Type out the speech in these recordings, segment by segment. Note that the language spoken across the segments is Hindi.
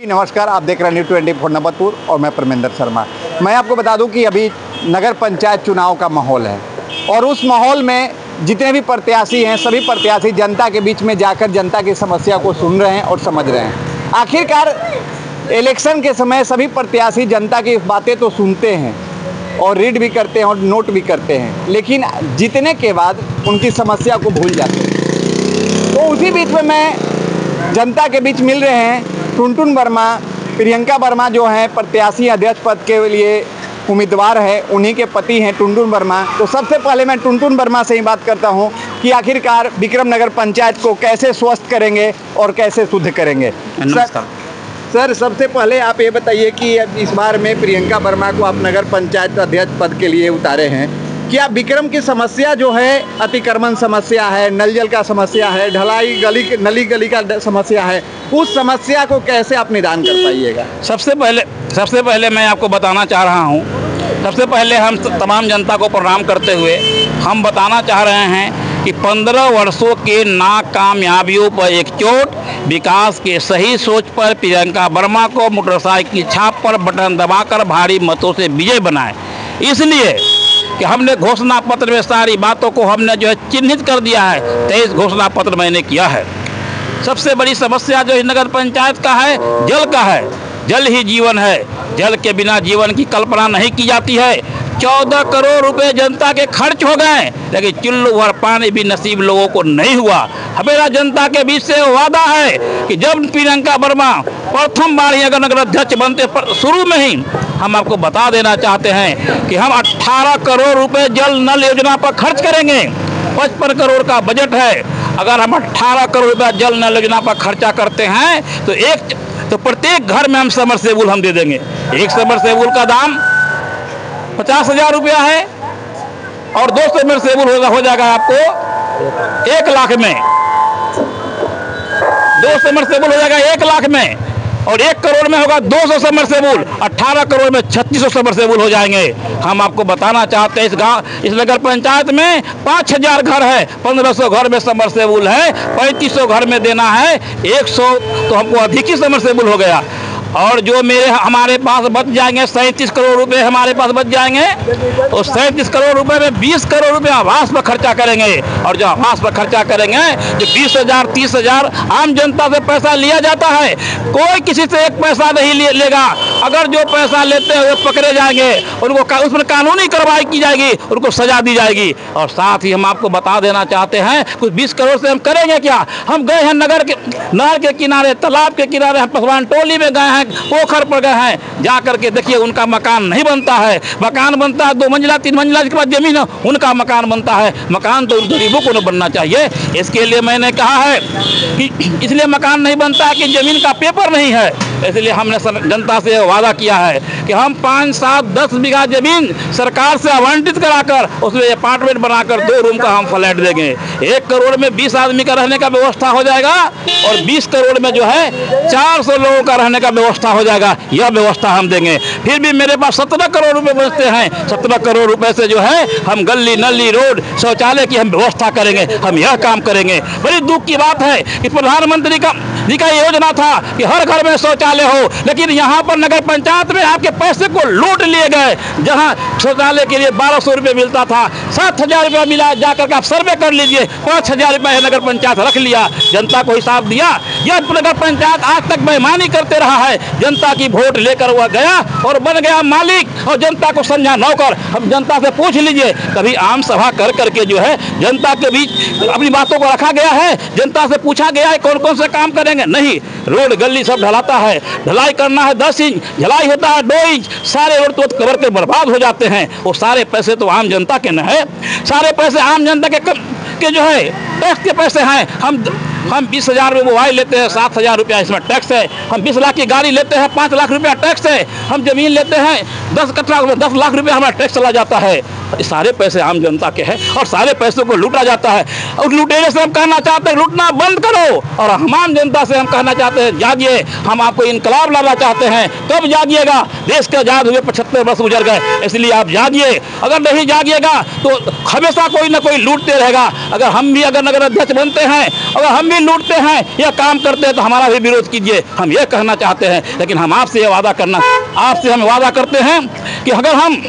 नमस्कार, आप देख रहे हैं न्यूज़ 24 नवतपुर और मैं परमेंद्र शर्मा। मैं आपको बता दूं कि अभी नगर पंचायत चुनाव का माहौल है और उस माहौल में जितने भी प्रत्याशी हैं सभी प्रत्याशी जनता के बीच में जाकर जनता की समस्या को सुन रहे हैं और समझ रहे हैं। आखिरकार इलेक्शन के समय सभी प्रत्याशी जनता की बातें तो सुनते हैं और रीड भी करते हैं और नोट भी करते हैं, लेकिन जीतने के बाद उनकी समस्या को भूल जाते हैं। तो उसी बीच में मैं जनता के बीच मिल रहे हैं टुनटुन वर्मा, प्रियंका वर्मा जो हैं प्रत्याशी अध्यक्ष पद के लिए उम्मीदवार है, उन्हीं के पति हैं टुनटुन वर्मा। तो सबसे पहले मैं टुनटुन वर्मा से ही बात करता हूं कि आखिरकार विक्रम नगर पंचायत को कैसे स्वस्थ करेंगे और कैसे शुद्ध करेंगे। सर, सबसे पहले आप ये बताइए कि इस बार में प्रियंका वर्मा को आप नगर पंचायत अध्यक्ष पद के लिए उतारे हैं, क्या विक्रम की समस्या जो है अतिक्रमण समस्या है, नल जल का समस्या है, ढलाई नली गली का समस्या है, उस समस्या को कैसे आप निदान कर पाइएगा? सबसे पहले मैं आपको बताना चाह रहा हूँ, सबसे पहले हम तमाम जनता को प्रणाम करते हुए हम बताना चाह रहे हैं कि 15 वर्षों के नाकामयाबियों पर एक चोट, विकास के सही सोच पर प्रियंका वर्मा को मोटरसाइकिल की छाप पर बटन दबाकर भारी मतों से विजय बनाए। इसलिए कि हमने घोषणा पत्र में सारी बातों को हमने जो है चिन्हित कर दिया है। 23 घोषणा पत्र मैंने किया है। सबसे बड़ी समस्या जो नगर पंचायत का है, जल का है। जल ही जीवन है, जल के बिना जीवन की कल्पना नहीं की जाती है। 14 करोड़ रुपए जनता के खर्च हो गए, लेकिन चुल्लू भर पानी भी नसीब लोगों को नहीं हुआ। हमें जनता के बीच से वादा है कि जब प्रियंका वर्मा प्रथम बार अगर नगर अध्यक्ष बनते शुरू में ही हम आपको बता देना चाहते हैं कि हम 18 करोड़ रुपए जल नल योजना पर खर्च करेंगे। 55 करोड़ का बजट है। अगर हम 18 करोड़ रुपया जल नल योजना पर खर्चा करते हैं तो प्रत्येक घर में हम समरसेबुल हम दे देंगे। एक समरसेबुल का दाम 50,000 रुपया है और 2 समरसेबुल हो जाएगा आपको 1 लाख में। 2 समरसेबुल हो जाएगा 1 लाख में और 1 करोड़ में होगा 200 समरसेबुल। 18 करोड़ में 3600 समरसेबुल हो जाएंगे। हम आपको बताना चाहते हैं इस नगर पंचायत में 5000 घर है, 1500 घर में समरसेबुल है, 3500 घर में देना है, 100 तो हमको अधिक ही समरसेबुल हो गया। और जो हमारे पास बच जाएंगे 37 करोड़ रुपए हमारे पास बच जाएंगे। और 37 करोड़ रुपए में 20 करोड़ रुपए आवास पर खर्चा करेंगे। और जो आवास पर खर्चा करेंगे, जो 20,000 30,000 आम जनता से पैसा लिया जाता है, कोई किसी से एक पैसा नहीं लेगा। अगर जो पैसा लेते हुए पकड़े जाएंगे उनको उसमें कानूनी कार्रवाई की जाएगी, उनको सजा दी जाएगी। और साथ ही हम आपको बता देना चाहते हैं कुछ 20 करोड़ से हम करेंगे क्या। हम गए हैं नहर के किनारे, तालाब के किनारे, हम पसवान टोली में गए हैं, पोखर पर गए हैं, जा करके देखिए उनका मकान नहीं बनता है। मकान बनता है 2 मंजिला 3 मंजिला, इसके बाद जमीन उनका मकान बनता है। मकान तो उन गरीबों को न बनना चाहिए। इसके लिए मैंने कहा है कि इसलिए मकान नहीं बनता है कि जमीन का पेपर नहीं है। इसलिए हमने जनता से वादा किया है कि हम 5, 7, 10 बीघा जमीन सरकार से आवंटित कराकर उसमें अपार्टमेंट बनाकर 2 रूम का हम फ्लैट देंगे। 1 करोड़ में 20 आदमी का रहने का व्यवस्था हो जाएगा और 20 करोड़ में जो है 400 लोगों का रहने का व्यवस्था हो जाएगा। यह व्यवस्था हम देंगे। फिर भी मेरे पास 17 करोड़ रुपए बचते हैं। 17 करोड़ रुपए से जो है हम गली नली रोड शौचालय की हम व्यवस्था करेंगे। हम यह काम करेंगे। बड़ी दुख की बात है कि प्रधानमंत्री का योजना था कि हर घर में शौचालय हो, लेकिन यहाँ पर नगर पंचायत में आपके पैसे को लूट लिए गए। जहाँ शौचालय के लिए 1200 रुपये मिलता था, 7,000 रुपया मिला। जाकर के आप सर्वे कर लीजिए, 5,000 रुपये नगर पंचायत रख लिया, जनता को हिसाब दिया। यह नगर पंचायत आज तक बेईमानी करते रहा है। जनता की वोट लेकर वह गया और बन गया मालिक और जनता को समझा नौकर। हम जनता से पूछ लीजिए, कभी आम सभा कर करके जो है जनता के बीच अपनी बातों को रखा गया है? जनता से पूछा गया है कौन कौन से काम करेंगे? नहीं। रोड गली सब ढलाता है, ढलाई करना है 10 इंच, ढलाई होता है 2 इंच, सारे रोड तो कवर के बर्बाद हो जाते हैं। वो सारे पैसे तो आम जनता के न है। सारे पैसे आम जनता के जो है टैक्स के पैसे हैं। हम 20,000 रुपये मोबाइल लेते हैं, 7,000 रुपया इसमें टैक्स है। हम 20 लाख की गाड़ी लेते हैं, 5 लाख रुपया टैक्स है। हम जमीन लेते हैं 10 कट्ठा, 10 लाख रुपया हमारा टैक्स चला जाता है। सारे पैसे आम जनता के हैं और सारे पैसों को लूटा जाता है। और लुटेरे से हम कहना चाहते हैं लूटना बंद करो, और हम आम जनता से हम कहना चाहते हैं जागिए। हम आपको इनकलाब लाना चाहते हैं। कब जागिएगा? देश के आज़ाद हुए 75 वर्ष गुजर गए, इसलिए आप जागिए। अगर नहीं जागिएगा तो हमेशा कोई ना कोई लूटते रहेगा। अगर हम भी अगर नगर अध्यक्ष बनते हैं, अगर हम भी लूटते हैं या काम करते हैं तो हमारा भी विरोध कीजिए, हम ये कहना चाहते हैं। लेकिन हम आपसे ये वादा हम वादा करते हैं कि अगर हम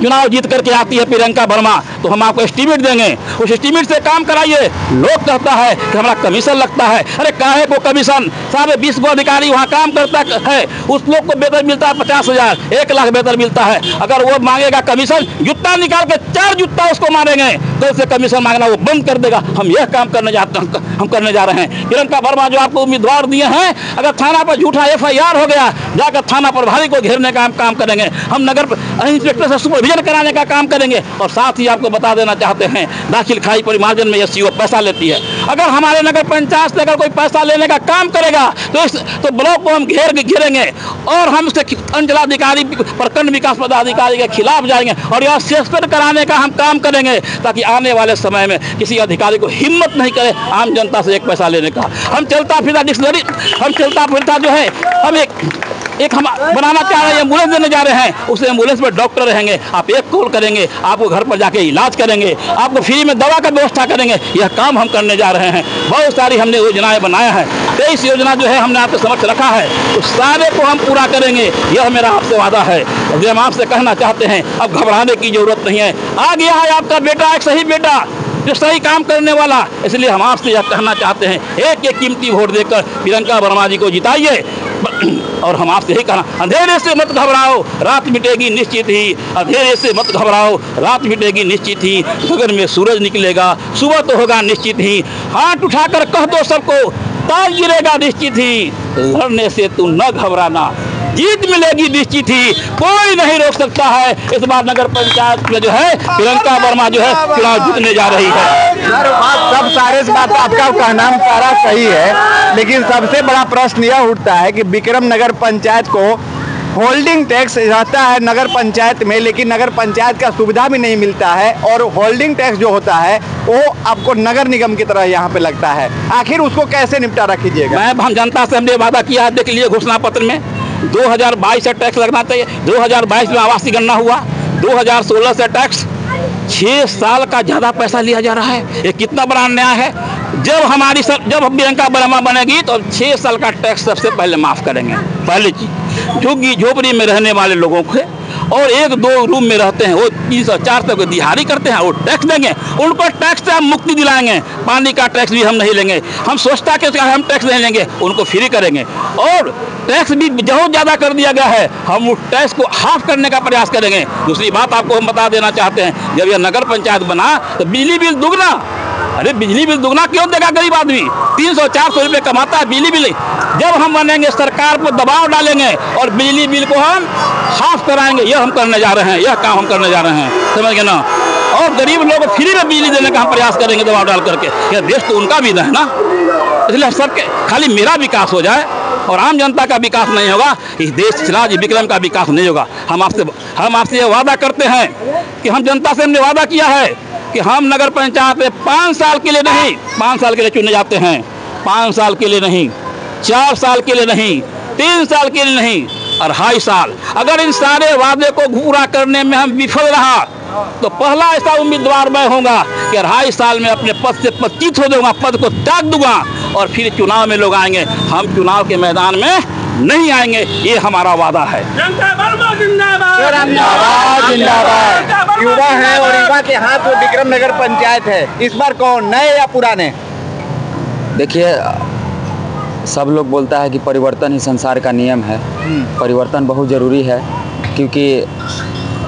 चुनाव जीत करके आती है प्रियंका वर्मा तो हम आपको एस्टीमेट देंगे, उस एस्टीमेट से काम कराइए। लोग कहता है कि हमारा कमीशन लगता है, अरे काहे को कमीशन? 20 गो अधिकारी वहाँ काम करता है, उस लोग को वेतन मिलता है 50,000, 1 लाख वेतन मिलता है। अगर वो मांगेगा कमीशन, जूता निकाल के 4 जूता उसको मारेंगे, कल से कमीशन मांगना वो बंद कर देगा। हम यह काम करने जा रहे हैं। प्रियंका वर्मा जो आपको उम्मीदवार दिए हैं, अगर थाना पर झूठा FIR हो गया, जाकर थाना प्रभारी को घेरने का हम काम करेंगे। हम नगर इंस्पेक्टर से सुपरविजन कराने का काम करेंगे। और साथ ही आपको बता देना चाहते हैं, दाखिल खाई परिमार्जन में SCO पैसा लेती है। अगर हमारे नगर पंचायत से अगर कोई पैसा लेने का काम करेगा तो ब्लॉक को हम घेरेंगे और हम उसके अंचलाधिकारी, प्रखंड विकास पदाधिकारी के खिलाफ जाएंगे और यह सस्पेंड कराने का हम काम करेंगे, ताकि आने वाले समय में किसी अधिकारी को हिम्मत नहीं करे आम जनता से 1 पैसा लेने का। हम चलता फिरता डिक्शनरी, हम चलता फिरता जो है हम एक हम बनाना चाह रहे हैं, एम्बुलेंस देने जा रहे हैं। उस एम्बुलेंस में डॉक्टर रहेंगे, आप एक कॉल करेंगे, आपको घर पर जाके इलाज करेंगे, आपको फ्री में दवा का व्यवस्था करेंगे। यह काम हम करने जा रहे हैं। बहुत सारी हमने योजनाएं बनाया है, 23 योजना जो है हमने आपके समक्ष रखा है, तो सारे को हम पूरा करेंगे, यह मेरा आपसे वादा है। जो हम आपसे कहना चाहते हैं, अब घबराने की जरूरत नहीं है। आ गया है आपका बेटा, एक सही बेटा जो सही काम करने वाला, इसलिए हम आपसे यह कहना चाहते हैं, एक कीमती वोट देकर प्रियंका वर्मा जी को जिताइए। और हम आपसे यही कहना, अंधेरे से मत घबराओ, रात मिटेगी निश्चित ही। अंधेरे से मत घबराओ, रात मिटेगी निश्चित ही। गगन में सूरज निकलेगा, सुबह तो होगा निश्चित ही। हाथ उठाकर कह दो सबको, ताज गिरेगा निश्चित ही। लड़ने से तू न घबराना, जीत मिलेगी निश्चित ही। कोई नहीं रोक सकता है। इस बार नगर पंचायत में जो है प्रियंका वर्मा जो है चुनाव जीतने जा रही है। सब सारे बात आपका कहना सारा सही है, लेकिन सबसे बड़ा प्रश्न यह उठता है कि विक्रम नगर पंचायत को होल्डिंग टैक्स रहता है नगर पंचायत में, लेकिन नगर पंचायत का सुविधा भी नहीं मिलता है। और होल्डिंग टैक्स जो होता है वो आपको नगर निगम की तरह यहाँ पे लगता है। आखिर उसको कैसे निपटारा कीजिएगा? हम जनता से हमने वादा किया है, देख लीजिए घोषणा पत्र में 2022 से टैक्स लगना चाहिए। 2022 में आवासीय गणना हुआ, 2016 से टैक्स 6 साल का ज़्यादा पैसा लिया जा रहा है। ये कितना बड़ा अन्याय है। जब प्रियंका वर्मा बनेगी तो 6 साल का टैक्स सबसे पहले माफ़ करेंगे। पहली चीज़, झुग्गी झोपड़ी में रहने वाले लोगों को और 1-2 रूम में रहते हैं, वो 300-400 को दिहाड़ी करते हैं, वो टैक्स देंगे, उनको टैक्स से हम मुक्ति दिलाएंगे। पानी का टैक्स भी हम नहीं लेंगे, हम स्वच्छता के हम टैक्स नहीं लेंगे, उनको फ्री करेंगे। और टैक्स भी बहुत ज़्यादा कर दिया गया है, हम उस टैक्स को हाफ करने का प्रयास करेंगे। दूसरी बात आपको हम बता देना चाहते हैं, जब यह नगर पंचायत बना तो बिजली बिल दुगना। अरे बिजली बिल दुगना क्यों देगा गरीब आदमी? 300-400 रुपये कमाता है बिजली बिल। जब हम बनेंगे सरकार पर दबाव डालेंगे और बिजली बिल को हम हाफ कराएंगे। यह हम करने जा रहे हैं, यह काम हम करने जा रहे हैं, समझ गए ना। और गरीब लोगों को फ्री में बिजली देने का हम प्रयास करेंगे दबाव डाल करके। यह देश तो उनका भी है ना, इसलिए सबके खाली मेरा विकास हो जाए और आम जनता का विकास नहीं होगा, इस देश राज्य विक्रम का विकास नहीं होगा। हम आपसे यह वादा करते हैं कि हम जनता से हमने वादा किया है कि हम नगर पंचायत में 5 साल के लिए नहीं, 5 साल के लिए चुने जाते हैं, 5 साल के लिए नहीं, 4 साल के लिए नहीं, 3 साल के लिए नहीं, 2.5 साल। अगर इन सारे वादे को पूरा करने में हम विफल रहा तो पहला ऐसा उम्मीदवार मैं होऊंगा कि 2.5 साल में अपने पद से पदच्युत हो जाऊंगा, पद को त्याग दूंगा और फिर चुनाव में लोग आएंगे। हम चुनाव के मैदान में नहीं आएंगे, ये हमारा वादा है। युवा है और युवा के हाथ में विक्रम नगर पंचायत है। इस बार कौन, नए या पुराने? देखिए, सब लोग बोलता है कि परिवर्तन ही संसार का नियम है। परिवर्तन बहुत ज़रूरी है, क्योंकि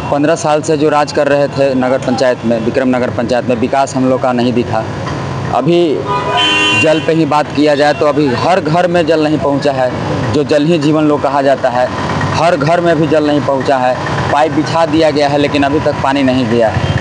15 साल से जो राज कर रहे थे नगर पंचायत में, विक्रम नगर पंचायत में, विकास हम लोग का नहीं दिखा। अभी जल पे ही बात किया जाए तो अभी हर घर में जल नहीं पहुंचा है, जो जल ही जीवन लोग कहा जाता है। हर घर में भी जल नहीं पहुंचा है। पाइप बिछा दिया गया है लेकिन अभी तक पानी नहीं दिया है।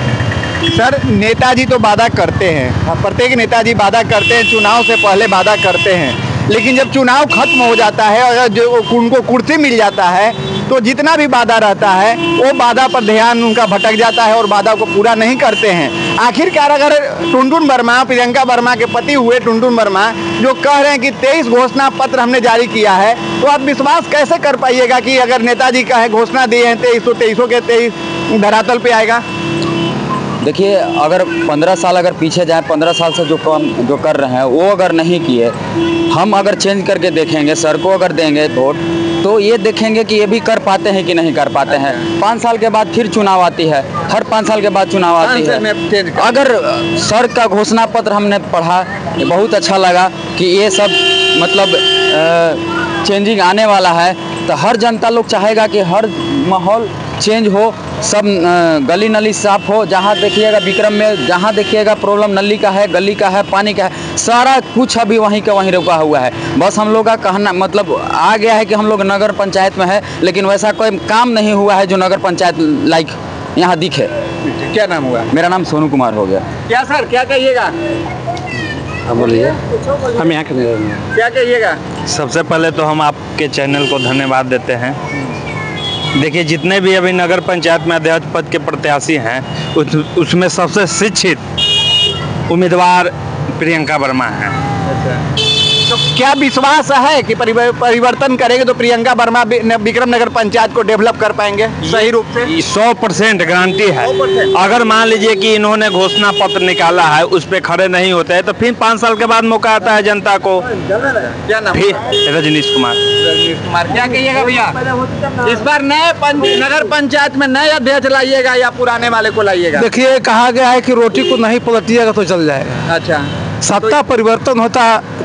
सर, नेताजी तो वादा करते हैं, प्रत्येक नेताजी वादा करते हैं, चुनाव से पहले वादा करते हैं, लेकिन जब चुनाव खत्म हो जाता है और जो उनको कुर्सी मिल जाता है तो तो जितना भी वादा रहता है वो वादा पर ध्यान उनका भटक जाता है और वादा को पूरा नहीं करते हैं। आखिरकार अगर टुनटुन वर्मा, प्रियंका वर्मा के पति हुए टुनटुन वर्मा जो कह रहे हैं कि 23 घोषणा पत्र हमने जारी किया है, तो आप विश्वास कैसे कर पाइएगा कि अगर नेताजी का है घोषणा दिए हैं 23 के 23 धरातल पे आएगा? देखिए, अगर 15 साल अगर पीछे जाए, 15 साल से जो काम जो कर रहे हैं वो अगर नहीं किए, हम अगर चेंज करके देखेंगे, सर को अगर देंगे वोट, तो ये देखेंगे कि ये भी कर पाते हैं कि नहीं कर पाते हैं। 5 साल के बाद फिर चुनाव आती है, हर 5 साल के बाद चुनाव आती है। अगर सर का घोषणा पत्र हमने पढ़ा, बहुत अच्छा लगा कि ये सब मतलब चेंजिंग आने वाला है, तो हर जनता लोग चाहेगा कि हर माहौल चेंज हो, सब गली नली साफ हो। जहाँ देखिएगा विक्रम में, जहाँ देखिएगा प्रॉब्लम नली का है, गली का है, पानी का है, सारा कुछ अभी वहीं का वहीं रुका हुआ है। बस हम लोग का कहना मतलब आ गया है कि हम लोग नगर पंचायत में है, लेकिन वैसा कोई काम नहीं हुआ है जो नगर पंचायत लाइक यहाँ दिखे। क्या नाम हुआ? मेरा नाम सोनू कुमार हो गया। क्या सर, क्या कहिएगा? बोलिए। हम यहाँ के नहीं, क्या कहिएगा? सबसे पहले तो हम आपके चैनल को धन्यवाद देते हैं। देखिए, जितने भी अभी नगर पंचायत में अध्यक्ष पद के प्रत्याशी हैं, उसमें सबसे शिक्षित उम्मीदवार प्रियंका वर्मा हैं। तो क्या विश्वास है कि परिवर्तन करेंगे तो प्रियंका वर्मा विक्रम नगर पंचायत को डेवलप कर पाएंगे सही रूप से? 100% गारंटी है। अगर मान लीजिए कि इन्होंने घोषणा पत्र निकाला है, उस पर खड़े नहीं होते हैं, तो फिर 5 साल के बाद मौका आता है जनता को। क्या नाम? फिर रजनीश कुमार। क्या कहिएगा भैया, इस बार नए नगर पंचायत में नए अध्यक्ष लाइएगा या पुराने वाले को लाइएगा? देखिए, कहा गया है कि रोटी को नहीं पलटिएगा तो चल जाएगा। अच्छा, सत्ता परिवर्तन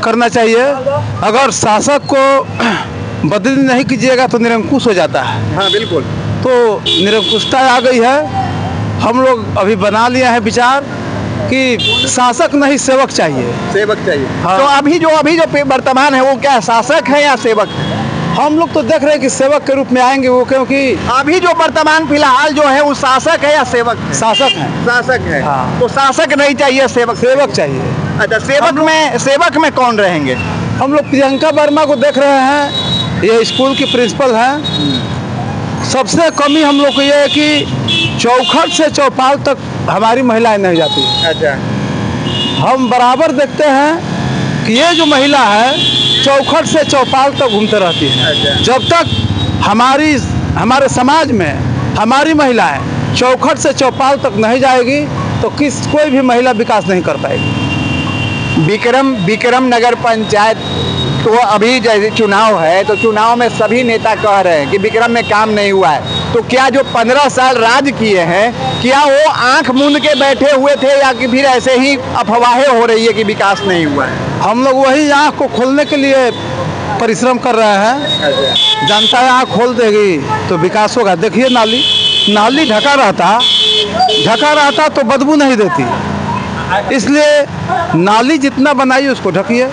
करना चाहिए। अगर शासक को बदली नहीं कीजिएगा तो निरंकुश हो जाता है। हाँ बिल्कुल। तो निरंकुशता आ गई है। हम लोग अभी बना लिया है विचार कि शासक नहीं सेवक चाहिए। सेवक चाहिए। हाँ। तो अभी जो वर्तमान है वो क्या शासक है या सेवक है? हम लोग तो देख रहे हैं कि सेवक के रूप में आएंगे वो, क्योंकि अभी जो वर्तमान फिलहाल जो है वो शासक है या सेवक है? शासक है। शासक है। हाँ। तो शासक नहीं चाहिए, सेवक चाहिए। अच्छा, सेवक में कौन रहेंगे? हम लोग प्रियंका वर्मा को देख रहे हैं, ये स्कूल की प्रिंसिपल हैं। सबसे कमी हम लोग को ये है कि चौखट से चौपाल तक हमारी महिलाएं नहीं जाती। अच्छा, हम बराबर देखते हैं कि ये जो महिला है चौखट से चौपाल तक घूमते रहती है। अच्छा। जब तक हमारे समाज में हमारी महिलाएं चौखट से चौपाल तक नहीं जाएगी तो कोई भी महिला विकास नहीं कर पाएगी। विक्रम नगर पंचायत तो अभी जैसे चुनाव है, तो चुनाव में सभी नेता कह रहे हैं कि विक्रम में काम नहीं हुआ है। तो क्या जो 15 साल राज किए हैं, क्या वो आंख मूंद के बैठे हुए थे या कि फिर ऐसे ही अफवाहें हो रही है कि विकास नहीं हुआ है? हम लोग वही आँख को खोलने के लिए परिश्रम कर रहे हैं। जनता आँख खोल देगी तो विकास होगा। देखिए, नाली ढका रहता तो बदबू नहीं देती, इसलिए नाली जितना बनाइए उसको ढकिए।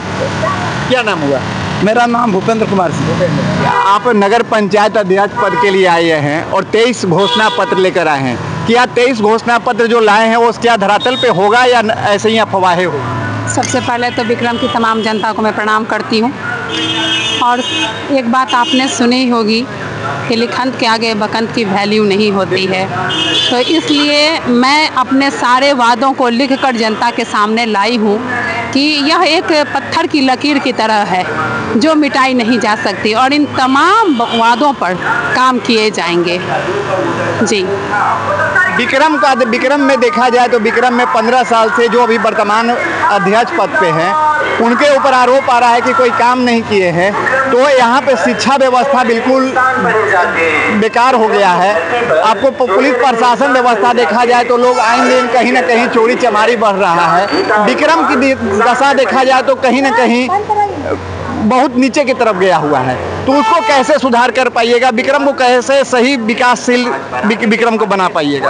क्या नाम हुआ? मेरा नाम भूपेंद्र कुमार सिंह। आप नगर पंचायत अध्यक्ष पद के लिए आए हैं और 23 घोषणा पत्र लेकर आए हैं। क्या 23 घोषणा पत्र जो लाए हैं वो क्या धरातल पे होगा या ऐसे ही अफवाहें हो? सबसे पहले तो विक्रम की तमाम जनता को मैं प्रणाम करती हूँ। और एक बात आपने सुनी होगी कि लिखंत के आगे बकंत की वैल्यू नहीं होती है, तो इसलिए मैं अपने सारे वादों को लिखकर जनता के सामने लाई हूँ कि यह एक पत्थर की लकीर की तरह है जो मिटाई नहीं जा सकती, और इन तमाम वादों पर काम किए जाएंगे। जी। विक्रम में देखा जाए तो विक्रम में 15 साल से जो अभी वर्तमान अध्यक्ष पद पे हैं, उनके ऊपर आरोप आ रहा है कि कोई काम नहीं किए हैं। तो यहाँ पे शिक्षा व्यवस्था बिल्कुल बेकार हो गया है। आपको पुलिस प्रशासन व्यवस्था देखा जाए तो लोग आए दिन कहीं ना कहीं चोरी चमारी बढ़ रहा है। विक्रम की दशा देखा जाए तो कहीं ना कहीं बहुत नीचे की तरफ गया हुआ है। तो उसको कैसे सुधार कर पाइएगा? विक्रम को कैसे सही विकासशील विक्रम को बना पाइएगा?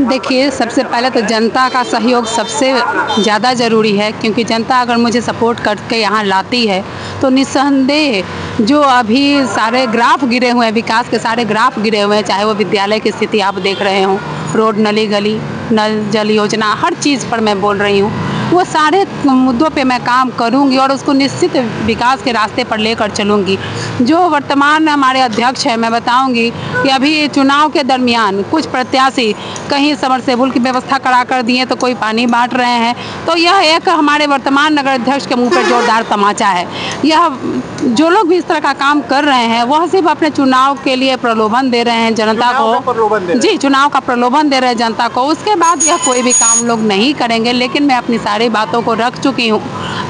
देखिए, सबसे पहले तो जनता का सहयोग सबसे ज़्यादा ज़रूरी है, क्योंकि जनता अगर मुझे सपोर्ट करके यहाँ लाती है तो निस्संदेह जो अभी सारे ग्राफ गिरे हुए हैं, विकास के सारे ग्राफ गिरे हुए हैं, चाहे वो विद्यालय की स्थिति आप देख रहे हो, रोड, नली गली, नल जल योजना, हर चीज़ पर मैं बोल रही हूँ, वो सारे मुद्दों पे मैं काम करूंगी और उसको निश्चित विकास के रास्ते पर लेकर चलूंगी। जो वर्तमान हमारे अध्यक्ष हैं, मैं बताऊंगी कि अभी चुनाव के दरमियान कुछ प्रत्याशी कहीं समरसेबुल की व्यवस्था करा कर दिए तो कोई पानी बांट रहे हैं, तो यह एक हमारे वर्तमान नगर अध्यक्ष के मुंह पर जोरदार तमाचा है। यह जो लोग भी इस तरह का काम कर रहे हैं वह सिर्फ अपने चुनाव के लिए प्रलोभन दे रहे हैं जनता को। जी, चुनाव का प्रलोभन दे रहे हैं जनता को, उसके बाद यह कोई भी काम लोग नहीं करेंगे। लेकिन मैं अपनी सारी बातों को रख चुकी हूँ,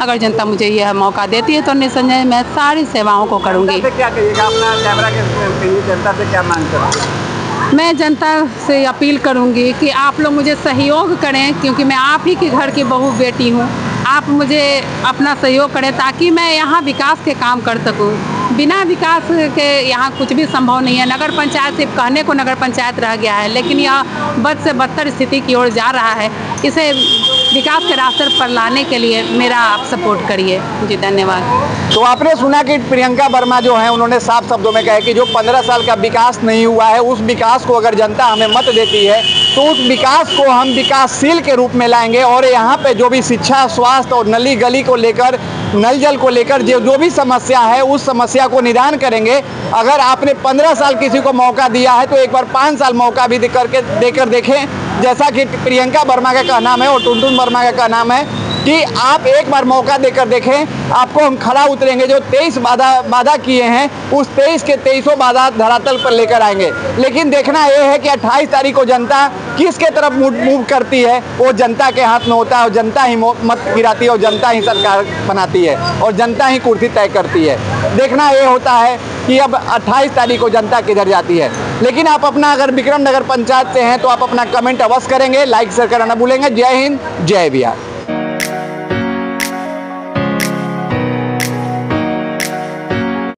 अगर जनता मुझे यह मौका देती है तो निसंदेह मैं सारी सेवाओं को करूँगी। क्या कहिएगा, अपना कैमरा के जनता से क्या मांग करें? मैं जनता से अपील करूंगी कि आप लोग मुझे सहयोग करें, क्योंकि मैं आप ही के घर की बहू बेटी हूं। आप मुझे अपना सहयोग करें ताकि मैं यहाँ विकास के काम कर सकूं। बिना विकास के यहाँ कुछ भी संभव नहीं है। नगर पंचायत सिर्फ कहने को नगर पंचायत रह गया है, लेकिन यह बद से बदतर स्थिति की ओर जा रहा है। इसे विकास के रास्ते पर लाने के लिए मेरा आप सपोर्ट करिए। जी, धन्यवाद। तो आपने सुना कि प्रियंका वर्मा जो है उन्होंने साफ शब्दों में कहा कि जो 15 साल का विकास नहीं हुआ है, उस विकास को अगर जनता हमें मत देती है तो उस विकास को हम विकासशील के रूप में लाएंगे। और यहाँ पे जो भी शिक्षा, स्वास्थ्य और नली गली को लेकर, नल जल को लेकर जो भी समस्या है उस समस्या को निदान करेंगे। अगर आपने 15 साल किसी को मौका दिया है तो एक बार 5 साल मौका भी देकर देखें, जैसा कि प्रियंका वर्मा का कहना है और टुनटुन वर्मा का कहना है कि आप एक बार मौका देकर देखें, आपको हम खड़ा उतरेंगे। जो 23 वादा किए हैं उस 23 के 23 वादा धरातल पर लेकर आएंगे। लेकिन देखना यह है कि 28 तारीख को जनता किसके तरफ मूव करती है, वो जनता के हाथ में होता है। और जनता ही मत गिराती है और जनता ही सरकार बनाती है और जनता ही कुर्सी तय करती है। देखना ये होता है कि अब 28 तारीख को जनता किधर जाती है। लेकिन आप अपना, अगर विक्रम नगर पंचायत से हैं तो आप अपना कमेंट अवश्य करेंगे, लाइक शेयर करना भूलेंगे। जय हिंद, जय बिहार।